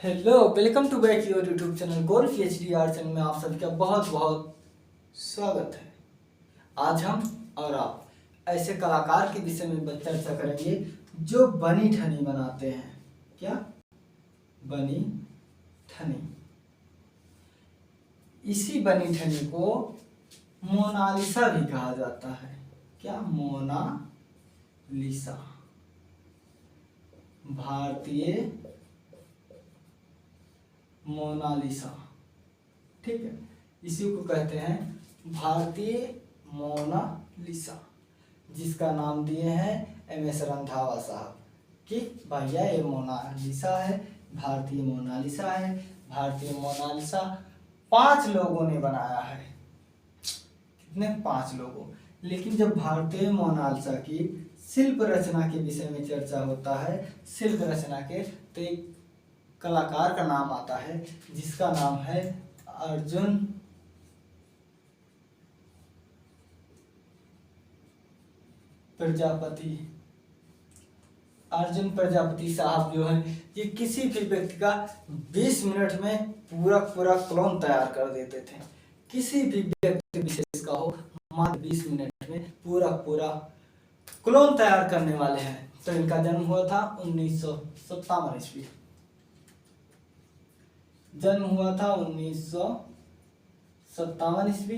Hello, welcome to back your YouTube channel gold PhD art channel में आप सभी का बहुत बहुत स्वागत है। आज हम और आप ऐसे कलाकार के विषय में चर्चा करेंगे जो बनी ठनी बनाते हैं। क्या बनी ठनी? इसी बनी ठनी को मोनालिसा भी कहा जाता है। क्या मोनालिसा? भारतीय मोनालिसा, ठीक है, इसी को कहते हैं भारतीय मोनालिसा, जिसका नाम दिए हैं एम.एस. रंधावा साहब कि भैया ये मोनालिसा है, भारतीय मोनालिसा है। भारतीय मोनालिसा 5 लोगों ने बनाया है। कितने? 5 लोगों। लेकिन जब भारतीय मोनालिसा की शिल्प रचना के विषय में चर्चा होता है, शिल्प रचना के, तो एक कलाकार का नाम आता है जिसका नाम है अर्जुन प्रजापति। अर्जुन प्रजापति साहब जो है ये किसी भी व्यक्ति का 20 मिनट में पूरा क्लोन तैयार कर देते थे। किसी भी व्यक्ति विशेष का हो, मात्र 20 मिनट में पूरा क्लोन तैयार करने वाले हैं। तो इनका जन्म हुआ था 1957 ईस्वी। जन्म हुआ था 1957 ईस्वी।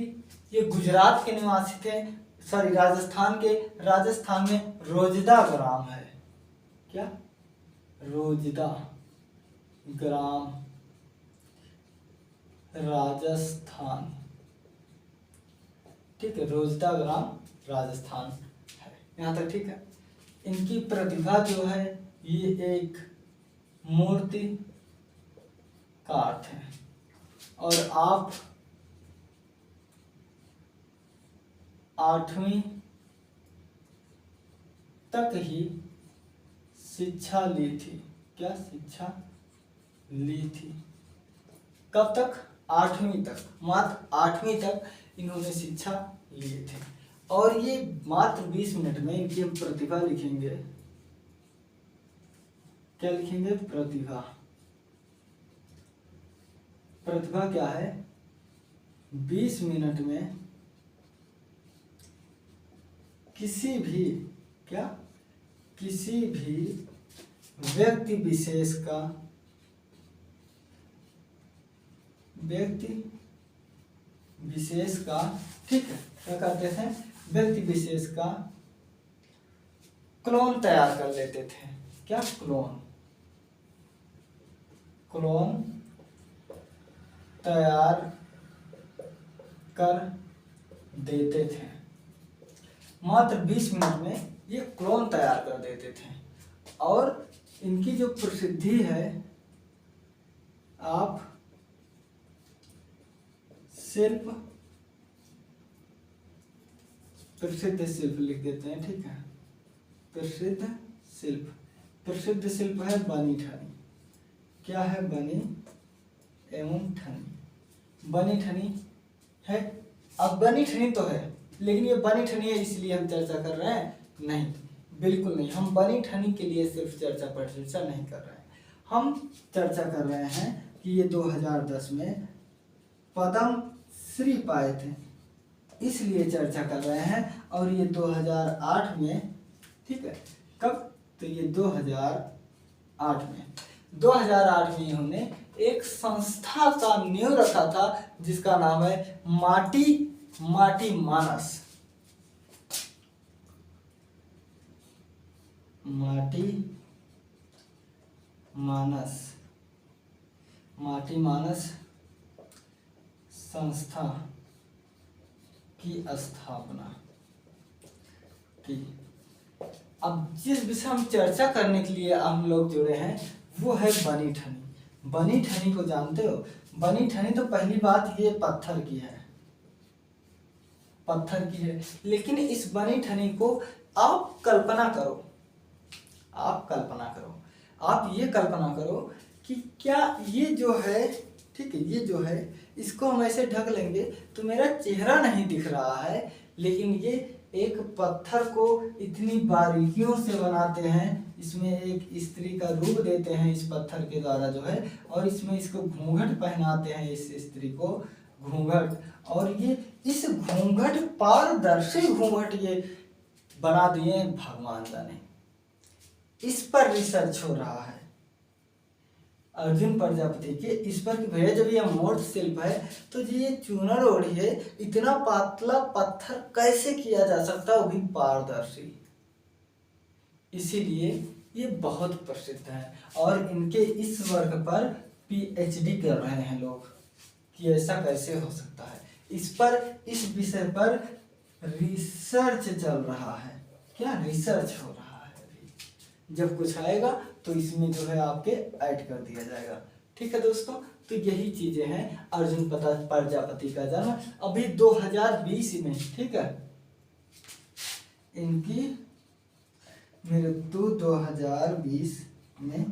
ये गुजरात के निवासी थे, सॉरी राजस्थान में रोजदा ग्राम है। क्या? रोजदा ग्राम, राजस्थान, ठीक है, रोजदा ग्राम राजस्थान है। यहाँ तक ठीक है। इनकी प्रतिभा जो है ये एक मूर्ति कार थे और आप 8वीं तक ही शिक्षा ली थी। क्या? शिक्षा ली थी। कब तक? 8वीं तक। मात्र 8वीं तक इन्होंने शिक्षा लिए थे। और ये मात्र 20 मिनट में इनकी प्रतिभा लिखेंगे। क्या लिखेंगे? प्रतिभा। प्रतिभा क्या है? 20 मिनट में किसी भी व्यक्ति विशेष का, ठीक है, क्या कहते थे? व्यक्ति विशेष का क्लोन तैयार कर लेते थे। क्या? क्लोन तैयार कर देते थे। मात्र 20 मिनट में ये क्लोन तैयार कर देते थे। और इनकी जो प्रसिद्धि है, आप प्रसिद्ध शिल्प लिख देते हैं, ठीक है। प्रसिद्ध शिल्प है बनी ठनी। क्या है? बनी एवं ठनी। बनी ठनी है। अब बनी ठनी तो है, लेकिन ये बनी ठनी है इसलिए हम चर्चा कर रहे हैं? नहीं, बिल्कुल नहीं। हम बनी ठनी के लिए सिर्फ चर्चा नहीं कर रहे हैं। हम चर्चा कर रहे हैं कि ये 2010 में पद्म श्री पाए थे, इसलिए चर्चा कर रहे हैं। और ये 2008 में, ठीक है, कब? तो ये 2008 में इन्होंने एक संस्था का नींव रखा था जिसका नाम है माटी मानस। माटी मानस संस्था की स्थापना की। अब जिस विषय हम चर्चा करने के लिए हम लोग जुड़े हैं वो है बनी ठनी। बनी ठनी को जानते हो? बनी ठनी तो पहली बात ये पत्थर की है, लेकिन इस बनी ठनी को आप कल्पना करो, आप ये कल्पना करो कि क्या ये जो है, ठीक है, ये जो है इसको हम ऐसे ढक लेंगे तो मेरा चेहरा नहीं दिख रहा है, लेकिन ये एक पत्थर को इतनी बारीकियों से बनाते हैं, इसमें एक स्त्री का रूप देते हैं इस पत्थर के द्वारा जो है, और इसमें इसको घूंघट पहनाते हैं इस स्त्री को, घूंघट। और ये इस घूंघट, पारदर्शी घूंघट ये बना दिए भगवान ने। इस पर रिसर्च हो रहा है अर्जुन प्रजापति के, इस पर कि भैया जब ये मूर्त शिल्प है तो ये चूनर ओढ़ी है, इतना पतला पत्थर कैसे किया जा सकता है, वो भी पारदर्शी। इसीलिए ये बहुत प्रसिद्ध है और इनके इस वर्क पर पीएचडी कर रहे हैं लोग कि ऐसा कैसे हो सकता है। इस पर, इस विषय पर रिसर्च चल रहा है। क्या रिसर्च हो रहा है अभी, जब कुछ आएगा तो इसमें जो है आपके ऐड कर दिया जाएगा। ठीक है दोस्तों, तो यही चीजें हैं अर्जुन प्रजापति का जन्म अभी 2020 में, ठीक है, इनकी मृत्यु 2020 में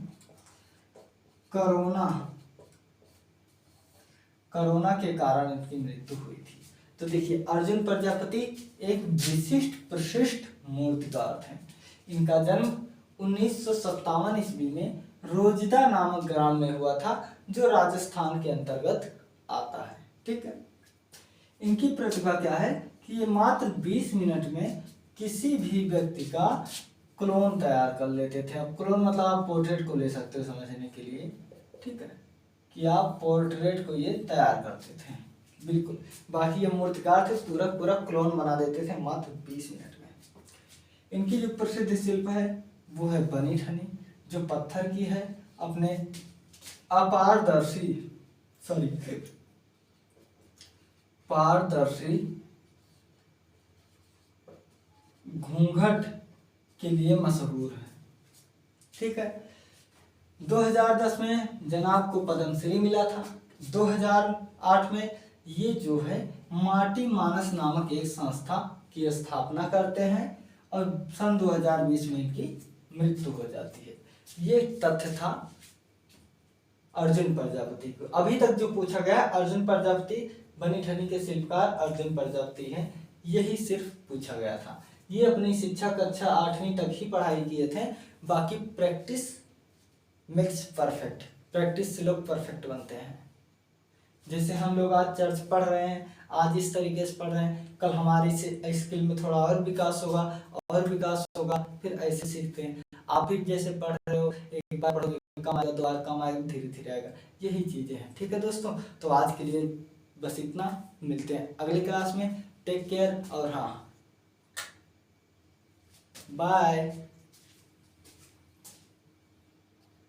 कोरोना के कारण इनकी मृत्यु हुई थी। तो देखिए अर्जुन प्रजापति एक विशिष्ट प्रशिष्ट मूर्तिकार थे। इनका जन्म 1957 ईस्वी में रोजदा नामक ग्राम में हुआ था, जो राजस्थान के अंतर्गत आता है। ठीक है, इनकी प्रतिभा क्या है कि ये मात्र 20 मिनट में किसी भी व्यक्ति का क्लोन तैयार कर लेते थे। अब क्लोन मतलब आप पोर्ट्रेट को ले सकते हो समझने के लिए, ठीक है, कि आप पोर्ट्रेट को ये तैयार करते थे, बिल्कुल। बाकी ये मूर्तिकार थे, पूरा क्लोन बना देते थे मात्र 20 मिनट में। इनकी जो प्रसिद्ध शिल्प है वो है बनी ठनी, जो पत्थर की है, अपने पारदर्शी घूंघट के लिए मशहूर है। ठीक है, 2010 में जनाब को पद्मश्री मिला था। 2008 में ये जो है माटी मानस नामक एक संस्था की स्थापना करते हैं और सन 2020 में इनकी मृत्यु हो जाती है। ये तथ्य था अर्जुन प्रजापति को। अभी तक जो पूछा गया अर्जुन प्रजापति बनी ठनी के शिल्पकार अर्जुन प्रजापति हैं, यही सिर्फ पूछा गया था। ये अपनी शिक्षा कक्षा 8वीं तक ही पढ़ाई किए थे, बाकी प्रैक्टिस मेक्स परफेक्ट, प्रैक्टिस से लोग परफेक्ट बनते हैं। जैसे हम लोग आज चर्च पढ़ रहे हैं, आज इस तरीके से पढ़ रहे हैं, कल हमारी स्किल में थोड़ा और विकास होगा, फिर ऐसे सीखते हैं। आप भी जैसे पढ़ रहे हो, एक बार पढ़ोगे कम आएगा, 2 बार कम आएगा, धीरे धीरे आएगा, यही चीजें हैं। ठीक है दोस्तों, तो आज के लिए बस इतना, मिलते हैं अगली क्लास में। टेक केयर और हाँ, बाय।